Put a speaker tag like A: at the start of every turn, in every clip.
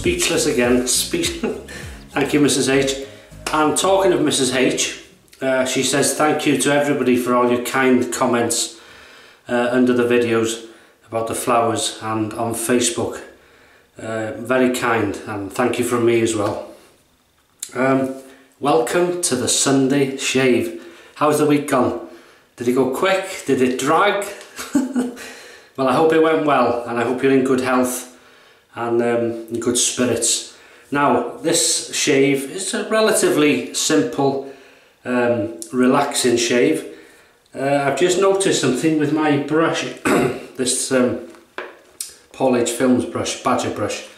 A: speechless again. Thank you, Mrs. H. And talking of Mrs. H, she says thank you to everybody for all your kind comments under the videos about the flowers and on Facebook. Very kind, and thank you from me as well. Welcome to the Sunday shave. How's the week gone? Did it go quick? Did it drag? Well, I hope it went well, and I hope you're in good health and in good spirits. Now, this shave is a relatively simple, relaxing shave. I've just noticed something with my brush, this Paul H. Films brush, Badger brush.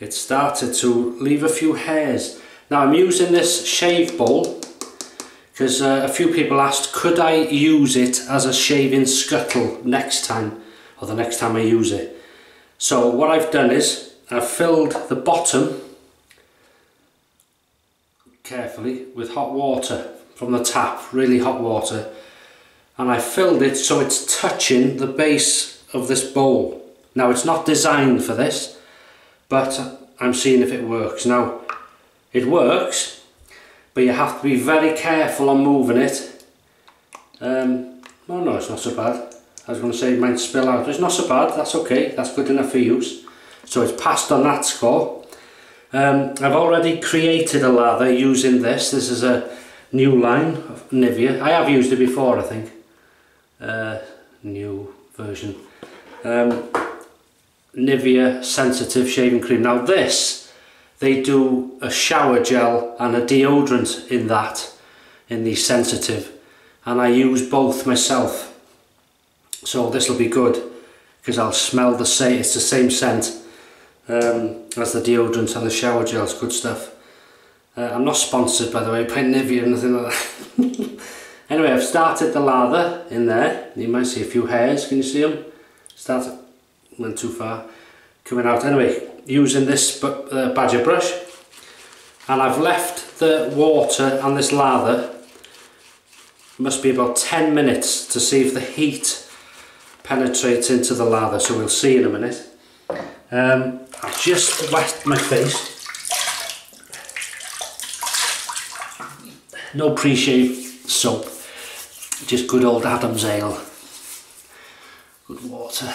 A: It started to leave a few hairs. Now, I'm using this Shavebowl because a few people asked, could I use it as a shaving scuttle next time, or the next time I use it. So what I've done is I've filled the bottom carefully with hot water from the tap, really hot water, and I filled it so it's touching the base of this bowl. Now, it's not designed for this, but I'm seeing if it works. Now, it works, but you have to be very careful on moving it. Oh no, it's not so bad. I was going to say it might spill out, but it's not so bad. That's okay, that's good enough for use. So it's passed on that score. I've already created a lather using this. This is a new line of Nivea. I have used it before, I think. New version. Nivea Sensitive Shaving Cream. Now this, they do a shower gel and a deodorant in that, in the Sensitive. And I use both myself. So this will be good because I'll smell the same, it's the same scent as the deodorant and the shower gel. It's good stuff. I'm not sponsored, by the way, by Nivea or nothing like that. Anyway, I've started the lather in there. You might see a few hairs, can you see them? Went too far, coming out. Anyway, using this Badger brush, and I've left the water and this lather, must be about 10 minutes to see if the heat penetrates into the lather, so we'll see in a minute. I've just wet my face. No pre-shave soap, just good old Adam's ale. Good water.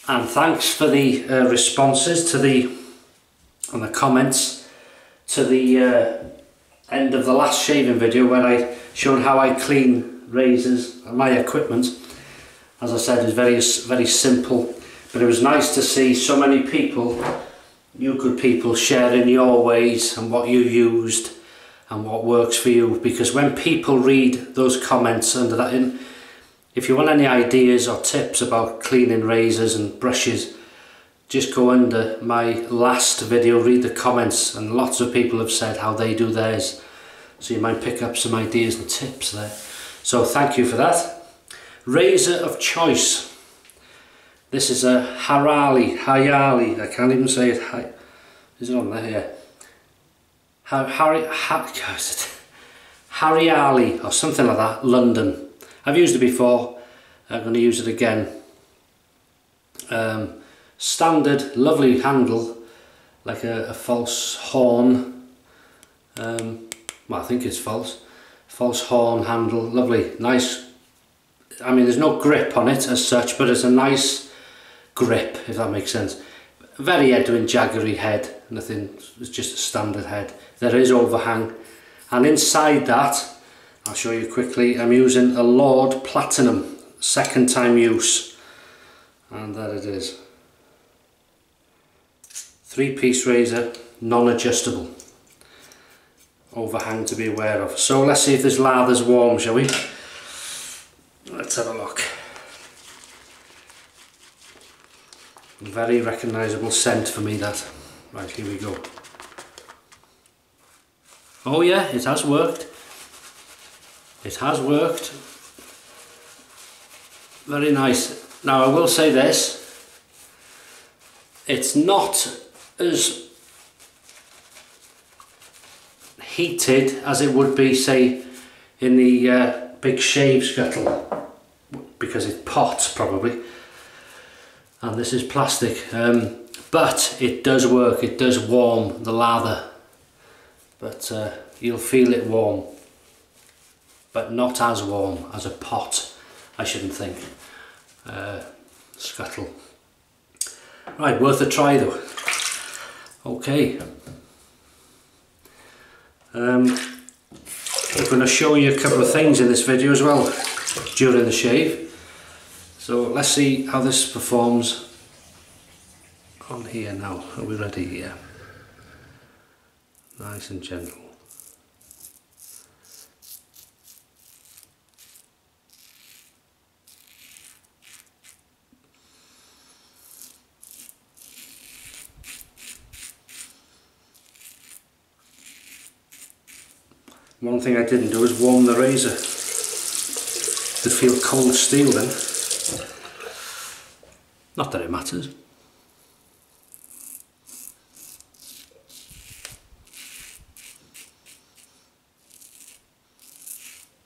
A: And thanks for the responses to the comments to the end of the last shaving video, where I showed how I clean razors and my equipment. As I said, it's very simple, but it was nice to see so many people, you good people, sharing your ways and what you used and what works for you. Because when people read those comments under that, if you want any ideas or tips about cleaning razors and brushes, just go under my last video, read the comments, and lots of people have said how they do theirs, so you might pick up some ideas and tips there. So thank you for that. Razor of choice. This is a Haryali, I can't even say it. Is it on there? Yeah. Haryali or something like that, London. I've used it before, I'm going to use it again. Standard, lovely handle, like a false horn. Well, I think it's false horn handle, lovely, nice. I mean, there's no grip on it as such, but it's a nice grip, if that makes sense. Very Edwin Jaggery head, nothing, it's just a standard head. There is overhang, and inside that, I'll show you quickly, I'm using a Lord Platinum, second time use, and there it is. 3-piece razor, non-adjustable. Overhang to be aware of. So let's see if this lather's warm, shall we? Let's have a look. Very recognisable scent for me, that. Right, here we go. Oh yeah, it has worked. It has worked. Very nice. Now I will say this, it's not as heated as it would be, say, in the big shave scuttle, because it pots probably. and this is plastic, but it does work. It does warm the lather, but you'll feel it warm, but not as warm as a pot, I shouldn't think. Scuttle. Right, worth a try though. Okay. I'm going to show you a couple of things in this video as well during the shave. So let's see how this performs on here now. Are we ready here? Nice and gentle. One thing I didn't do is warm the razor. To feel cold steel then. Not that it matters.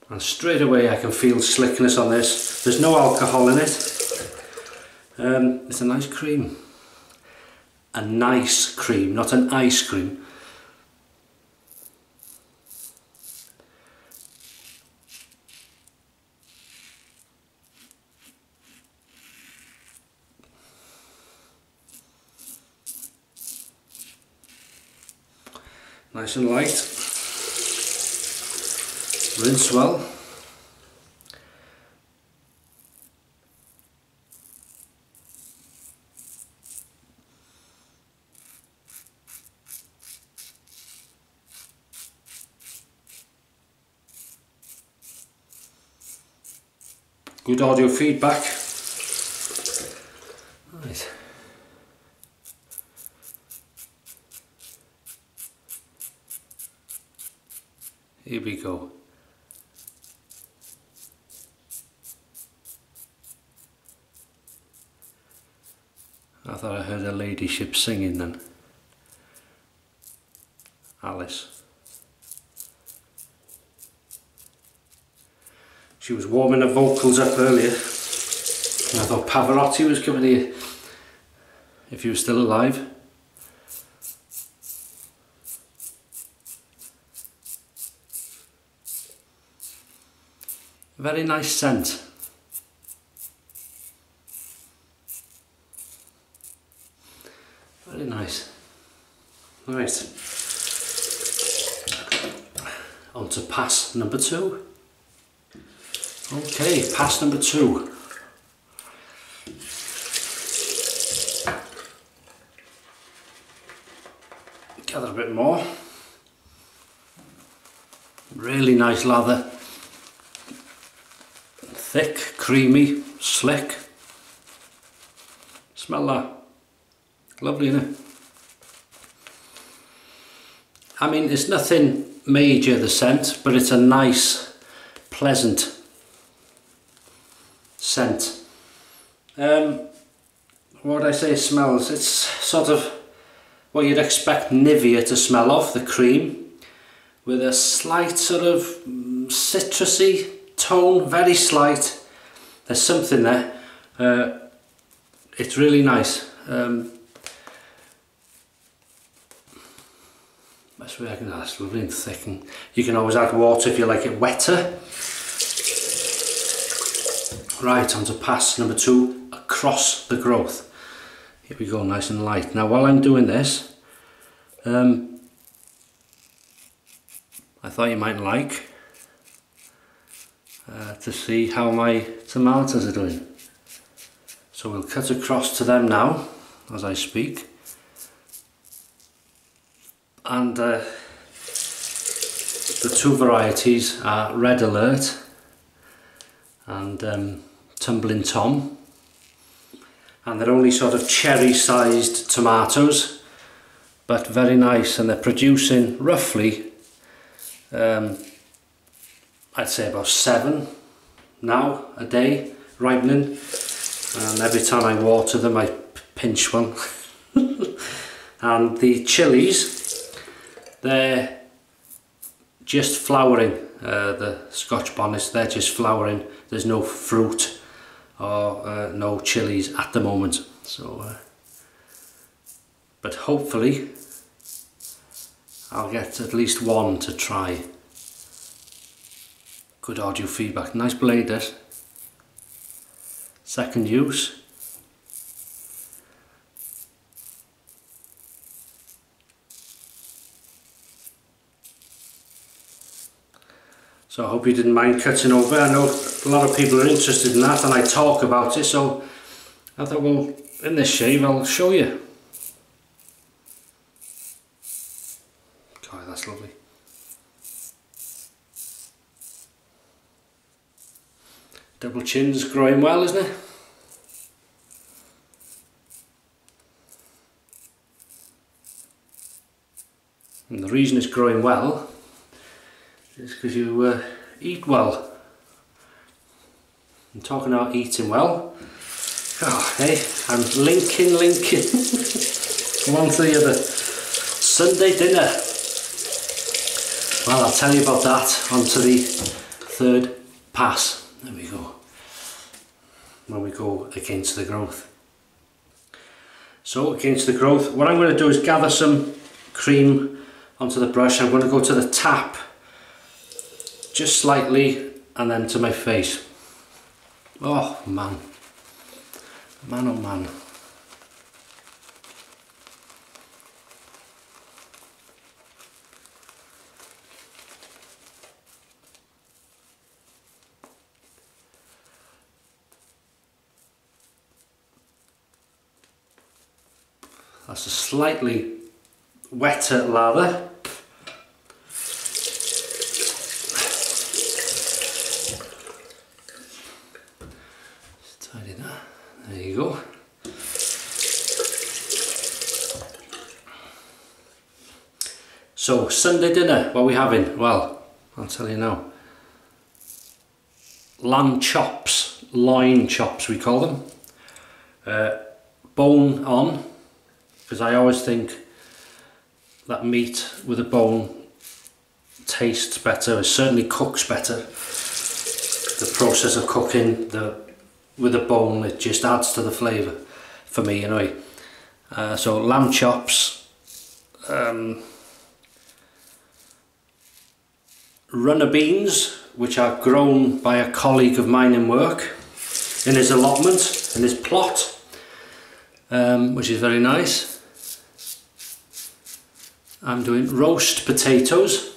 A: And straight away I can feel slickness on this. There's no alcohol in it. It's a nice cream. A nice cream, not an ice cream. Nice and light. Rinse well. Good audio feedback. Right. Here we go. I thought I heard a ladyship singing then. Alice. She was warming her vocals up earlier. And I thought Pavarotti was coming here. If he was still alive. Very nice scent. Very nice. Right. On to pass number 2. Okay, pass number 2. Gather a bit more. Really nice lather. Thick, creamy, slick. Smell that. Lovely, isn't it? I mean, it's nothing major, the scent, but it's a nice, pleasant scent. What would I say it smells? It's sort of what you'd expect Nivea to smell of, the cream, with a slight sort of citrusy tone, very slight. There's something there. It's really nice. Best way I can, that's lovely and thick, and you can always add water if you like it wetter. Right, on to pass number 2, across the growth. Here we go, nice and light. Now while I'm doing this, I thought you might like to see how my tomatoes are doing. So we'll cut across to them now as I speak. And the 2 varieties are Red Alert and Tumbling Tom, and they're only sort of cherry sized tomatoes, but very nice, and they're producing roughly I'd say about 7 now a day, ripening, and every time I water them I pinch one. And the chilies, they're just flowering, the Scotch bonnets, they're just flowering, there's no fruit or no chilies at the moment. So, but hopefully I'll get at least one to try. Good audio feedback. Nice blade this. Second use. So I hope you didn't mind cutting over. I know a lot of people are interested in that and I talk about it, so I thought, well, in this shave I'll show you. God, that's lovely. Double chin's growing well, isn't it? And the reason it's growing well is because you eat well. I'm talking about eating well. Oh, hey, I'm linking. One to the other. Sunday dinner. Well, I'll tell you about that on to the third pass. There we go. When we go against the growth. So against the growth, what I'm going to do is gather some cream onto the brush. I'm going to go to the tap just slightly and then to my face. Oh man, man oh man. That's a slightly wetter lather. Tidy that. There you go. So Sunday dinner, what are we having? Well, I'll tell you now. Lamb chops, loin chops we call them. Bone on. Because I always think that meat with a bone tastes better, it certainly cooks better. The process of cooking with a bone, it just adds to the flavour, for me anyway. So lamb chops, runner beans, which are grown by a colleague of mine in work, in his allotment, in his plot, which is very nice. I'm doing roast potatoes,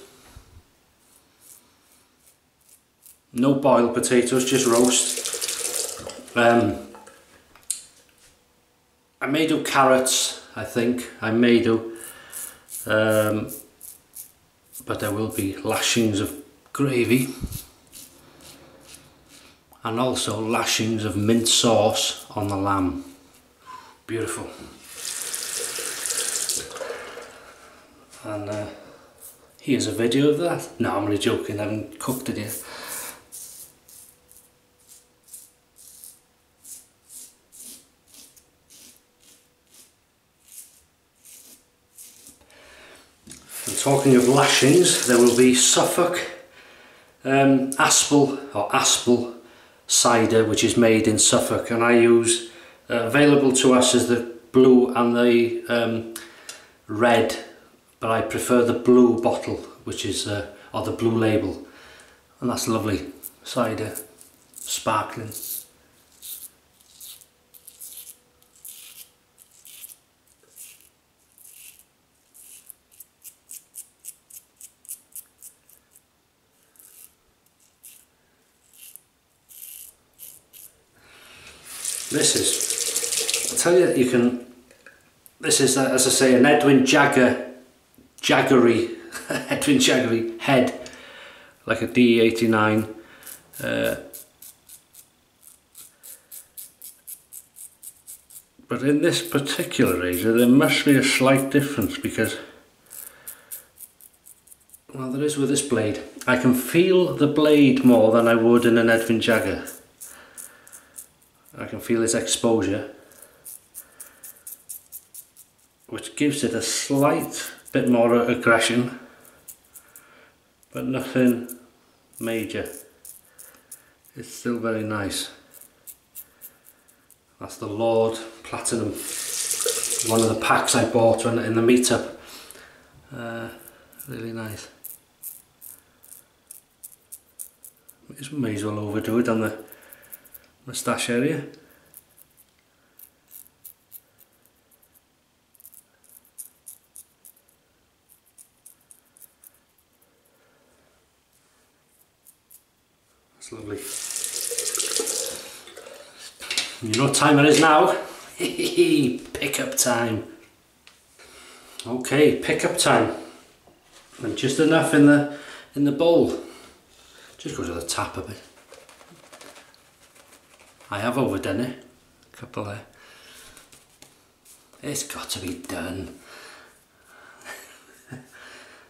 A: no boiled potatoes, just roast. I may do carrots, I think, I may do, but there will be lashings of gravy and also lashings of mint sauce on the lamb. Beautiful. And here's a video of that. No, I'm only joking, I haven't cooked it yet. And talking of lashings, there will be Suffolk Aspel cider, which is made in Suffolk, and I use, available to us is the blue and the red. But I prefer the blue bottle, which is, or the blue label, and that's lovely cider, sparkling. This is, I'll tell you, you can, this is, as I say, an Edwin Jaggery head, like a D89. But in this particular razor there must be a slight difference because, well, there is with this blade. I can feel the blade more than I would in an Edwin Jagger. I can feel its exposure, which gives it a slight bit more aggression, but nothing major. It's still very nice. That's the Lord Platinum, one of the packs I bought in the meetup. Really nice. May as well overdo it on the moustache area. That's lovely. You know what time it is now? Pickup time. Okay, pickup time. And just enough in the bowl. Just go to the tap a bit. I have overdone it. A couple there. It's got to be done.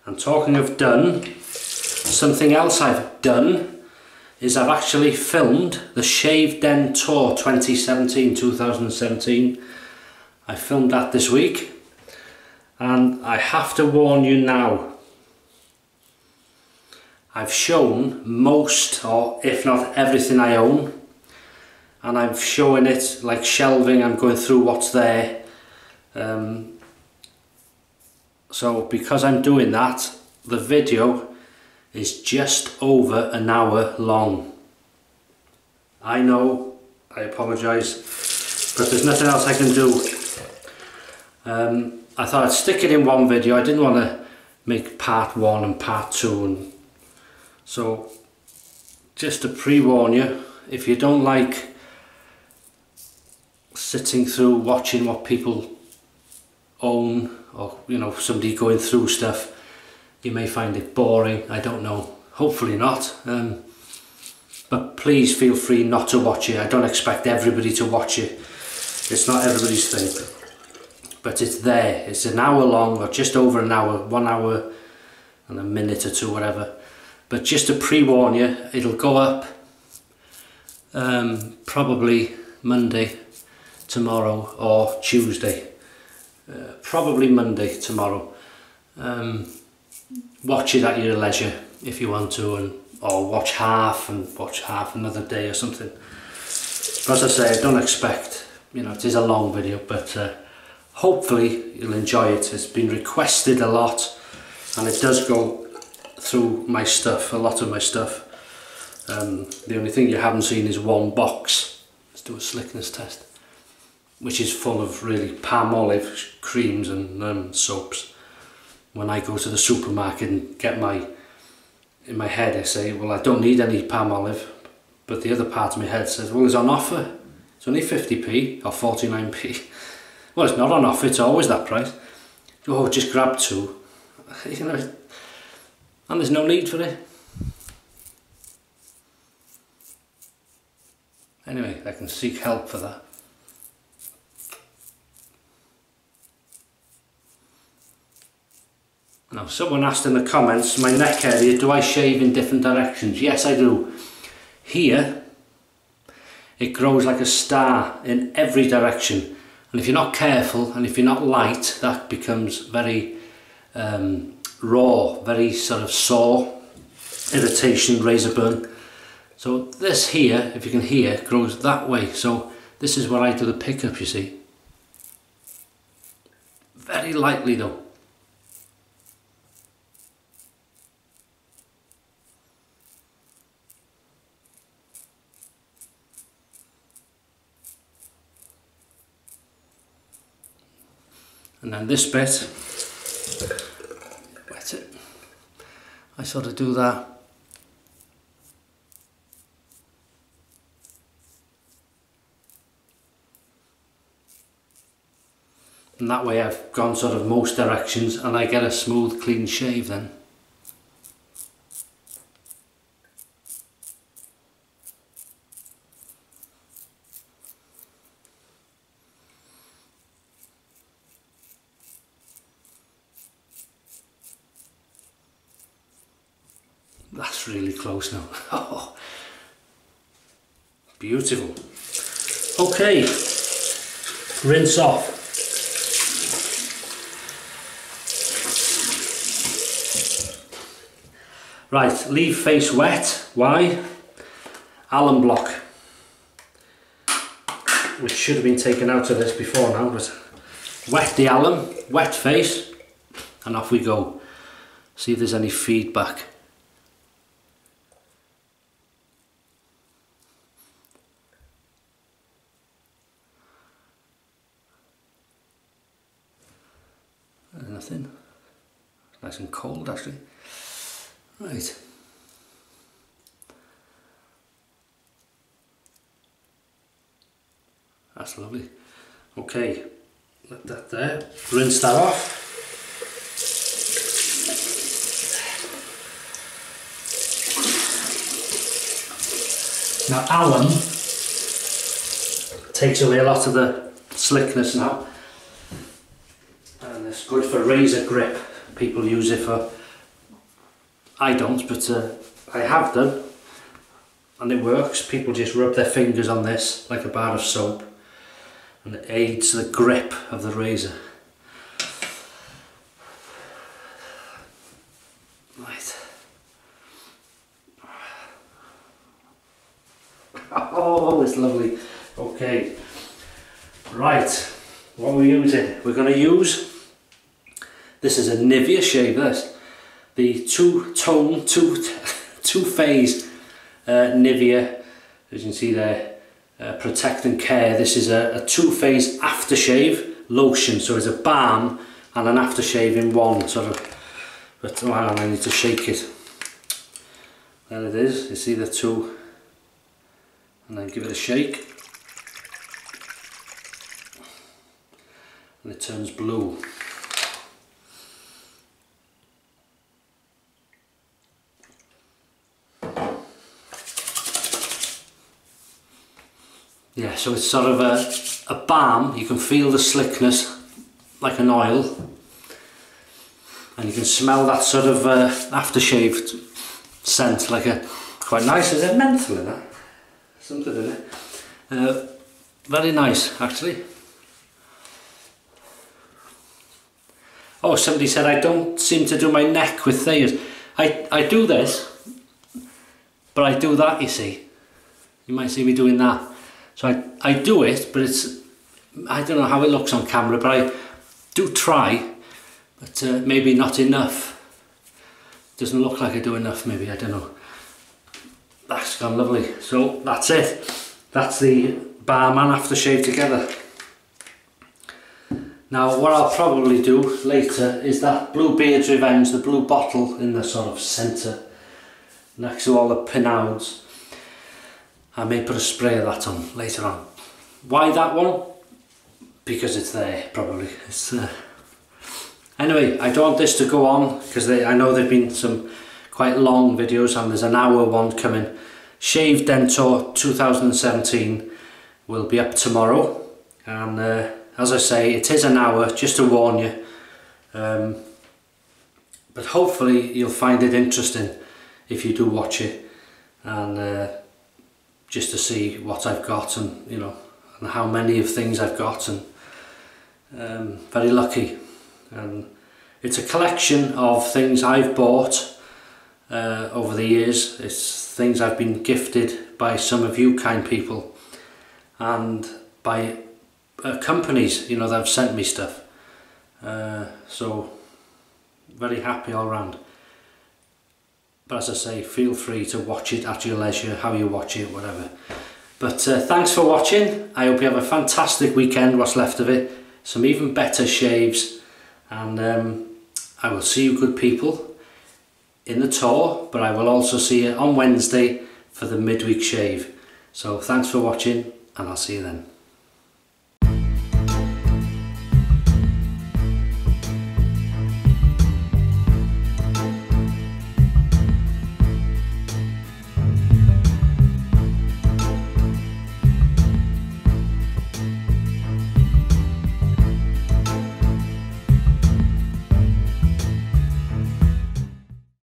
A: And talking of done, something else I've done is I've actually filmed the Shave Den Tour 2017. I filmed that this week, and I have to warn you now, I've shown most, or if not everything I own, and I'm showing it like shelving. I'm going through what's there. So because I'm doing that, the video is just over an hour long. I know, I apologise, but there's nothing else I can do. I thought I'd stick it in one video. I didn't want to make part 1 and part 2, and so just to pre-warn you, if you don't like sitting through watching what people own, or you know, somebody going through stuff, you may find it boring. I don't know, hopefully not, but please feel free not to watch it. I don't expect everybody to watch it. It's not everybody's thing, but it's there. It's an hour long, or just over an hour, 1 hour and a minute or two, whatever. But just to pre-warn you, it'll go up probably Monday tomorrow or Tuesday. Probably Monday tomorrow. Watch it at your leisure if you want to, or watch half and watch half another day or something. But as I say, I don't expect, you know, it is a long video, but hopefully you'll enjoy it. It's been requested a lot, and it does go through my stuff, a lot of my stuff. The only thing you haven't seen is one box. Let's do a slickness test, which is full of really palm olive creams and soaps. When I go to the supermarket and get in my head I say, well, I don't need any palm olive, but the other part of my head says, well, it's on offer. It's only 50p or 49p. Well, it's not on offer, it's always that price. Oh, just grab 2. You know, and there's no need for it. Anyway, I can seek help for that. Now, someone asked in the comments, my neck area, do I shave in different directions? Yes, I do. Here, it grows like a star in every direction. And if you're not careful, and if you're not light, that becomes very raw, very sort of sore, irritation, razor burn. So this here, if you can hear, grows that way. So this is where I do the pickup, you see. Very lightly though. And then this bit, wet it. I sort of do that. And that way I've gone sort of most directions and I get a smooth, clean shave then. That's really close now. Oh, beautiful. Okay, rinse off. Right, leave face wet. Why? Alum block. which should have been taken out of this before now, but wet the alum, wet face, and off we go. See if there's any feedback. Nothing. Nice and cold actually. Right. That's lovely. Okay, let that there. Rinse that off. Now alum takes away a lot of the slickness now. And it's good for razor grip. People use it for, I don't, but I have done, and it works. People just rub their fingers on this like a bar of soap, and it aids the grip of the razor. Right. Oh, it's lovely. Okay. Right. What are we using? We're going to use, this is a Nivea shave, this. The two-tone, two-phase Nivea, as you can see there, Protect and Care. This is a two-phase aftershave lotion, so it's a balm and an aftershave in one, sort of. But oh, I need to shake it. There it is, you see the two, and then give it a shake. And it turns blue. Yeah, so it's sort of a balm. You can feel the slickness like an oil, and you can smell that sort of aftershave scent, like a quite nice. Is it menthol in that? Something in it. Very nice actually. Oh, somebody said I don't seem to do my neck with Thayers. I do this, but I do that, you see. You might see me doing that. So I do it, but it's, I don't know how it looks on camera, but I do try, but maybe not enough. Doesn't look like I do enough, maybe, I don't know. That's gone lovely. So that's it. That's the balm and aftershave together. Now what I'll probably do later is that Bluebeard's Revenge, the blue bottle in the sort of centre next to all the pinouts. I may put a spray of that on later on. Why that one? Because it's there, probably. It's Anyway, I don't want this to go on because I know there've been some quite long videos, and there's an hour one coming. Shave Dentor 2017 will be up tomorrow, and as I say, it is an hour, just to warn you, but hopefully you'll find it interesting if you do watch it, and just to see what I've got, and you know, and how many of things I've got, and very lucky. And it's a collection of things I've bought over the years. It's things I've been gifted by some of you kind people, and by companies, you know, that have sent me stuff. So very happy all round. But as I say, feel free to watch it at your leisure, how you watch it, whatever. But thanks for watching. I hope you have a fantastic weekend, what's left of it. Some even better shaves, and I will see you good people in the tour, but I will also see you on Wednesday for the midweek shave. So thanks for watching, and I'll see you then.